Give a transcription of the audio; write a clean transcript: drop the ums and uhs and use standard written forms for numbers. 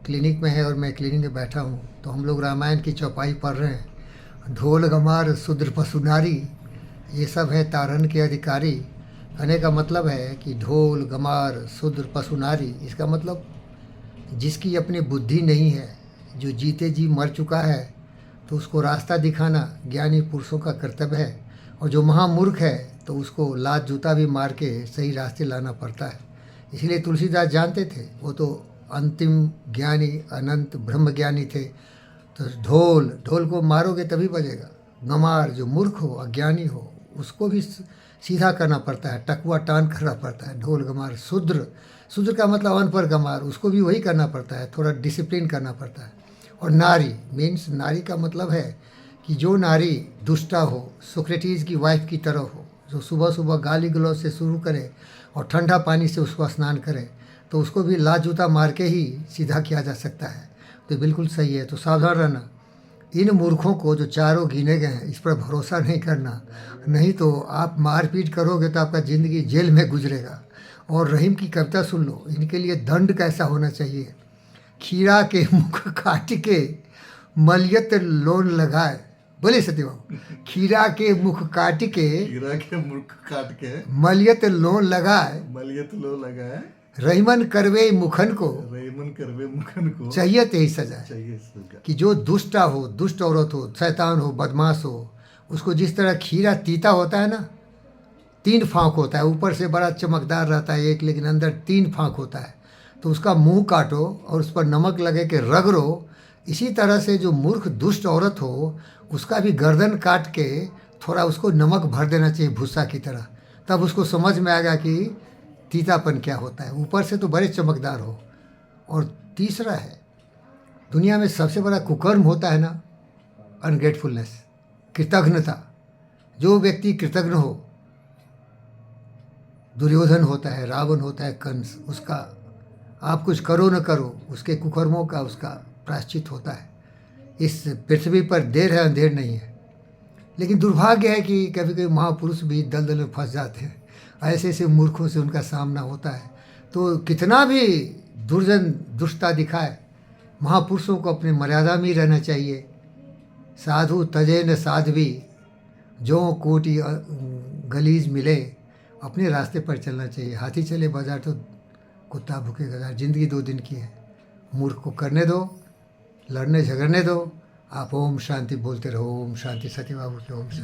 Clinic में है और मैं क्लिनिक में बैठा हूँ, तो हम लोग रामायण की चौपाई पढ़ रहे हैं। ढोल गमार शूद्र पशु नारी, ये सब है तारन के अधिकारी। कहने का मतलब है कि ढोल गमार शूद्र पशु नारी, इसका मतलब जिसकी अपनी बुद्धि नहीं है, जो जीते जी मर चुका है, तो उसको रास्ता दिखाना ज्ञानी पुरुषों का कर्तव्य है। और जो महामूर्ख है तो उसको लात जूता भी मार के सही रास्ते लाना पड़ता है। इसलिए तुलसीदास जानते थे, वो तो अंतिम ज्ञानी अनंत ब्रह्म ज्ञानी थे। तो ढोल ढोल को मारोगे तभी बजेगा। गंवार जो मूर्ख हो अज्ञानी हो उसको भी सीधा करना पड़ता है, टकुआ टान करना पड़ता है। ढोल गंवार शूद्र, शूद्र का मतलब अनपढ़ गंवार, उसको भी वही करना पड़ता है, थोड़ा डिसिप्लिन करना पड़ता है। और नारी मीन्स, नारी का मतलब है कि जो नारी दुष्टा हो, सोक्रेटिस की वाइफ की तरह हो, जो सुबह सुबह गाली गलौज से शुरू करे और ठंडा पानी से उसको स्नान करे, तो उसको भी लात जूता मार के ही सीधा किया जा सकता है। तो बिल्कुल सही है, तो सावधान रहना। इन मूर्खों को जो चारों गिने गए हैं, इस पर भरोसा नहीं करना, नहीं तो आप मारपीट करोगे तो आपका ज़िंदगी जेल में गुजरेगा। और रहीम की कविता सुन लो, इनके लिए दंड कैसा होना चाहिए। खीरा के मुख काट के मलियत लोन लगाए, बोले सत्यबाबू, खीरा के मुख काट के हीरा के मुख काट के मलियत लोन लगाए, मलियत लो लगाए, रहीमन करवे मुखन को रेमन करवे मुखन को चाहिए यही सजा। चाहिए सजा। कि जो दुष्टा हो, दुष्ट औरत हो, शैतान हो, बदमाश हो, उसको जिस तरह खीरा तीता होता है ना, 3 फांक होता है, ऊपर से बड़ा चमकदार रहता है एक, लेकिन अंदर 3 फांक होता है, तो उसका मुंह काटो और उस पर नमक लगे के रगड़ो। इसी तरह से जो मूर्ख दुष्ट औरत हो उसका भी गर्दन काट के थोड़ा उसको नमक भर देना चाहिए भूसा की तरह, तब उसको समझ में आएगा कि तीतापन क्या होता है। ऊपर से तो बड़े चमकदार हो। और तीसरा है, दुनिया में सबसे बड़ा कुकर्म होता है ना, अनग्रेटफुलनेस, कृतज्ञता। जो व्यक्ति कृतज्ञ हो, दुर्योधन होता है, रावण होता है, कंस, उसका आप कुछ करो न करो, उसके कुकर्मों का उसका प्रायश्चित होता है। इस पृथ्वी पर देर है अंधेर नहीं है। लेकिन दुर्भाग्य है कि कभी कभी महापुरुष भी दलदल में फंस जाते हैं, ऐसे ऐसे मूर्खों से उनका सामना होता है। तो कितना भी दुर्जन दुष्टता दिखाए, महापुरुषों को अपनी मर्यादा में ही रहना चाहिए। साधु तजे न साध्वी, जो कोटि गलीज मिले, अपने रास्ते पर चलना चाहिए। हाथी चले बाजार तो कुत्ता भूखे गजार। ज़िंदगी 2 दिन की है, मूर्ख को करने दो, लड़ने झगड़ने दो। आप ओम शांति बोलते रहो। ओम शांति। सत्यबाबू की ओम शांति।